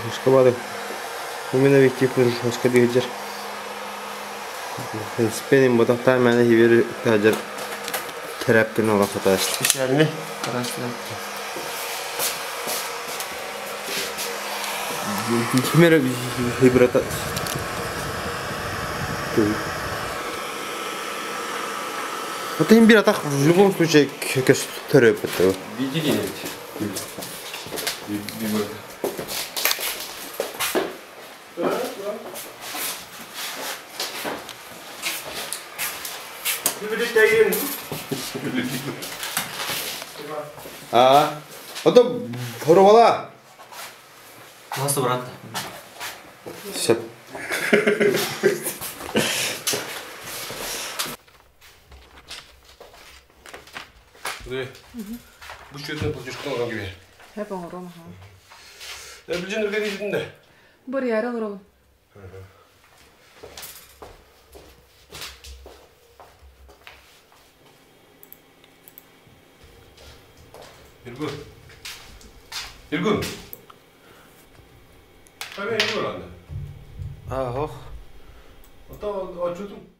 Ушкабады. Именно объективный ушка двигатель. Спеним бодахта мәне хибер таҗыр терапкин ола хаташ. Специальный. Красный. Химера хибрата. Вот имбир так в любом случае как терап это. Видели? 아, 어떤 보러 와라. Nasıl bırak? 샵. 네. 무시했던 도시식당 가기 위해. 해방으로 마. 내 빌진을 내리는데. 머리 야라 그러고. 일군. 빨리 일군 안 돼. 아, 어떤 좀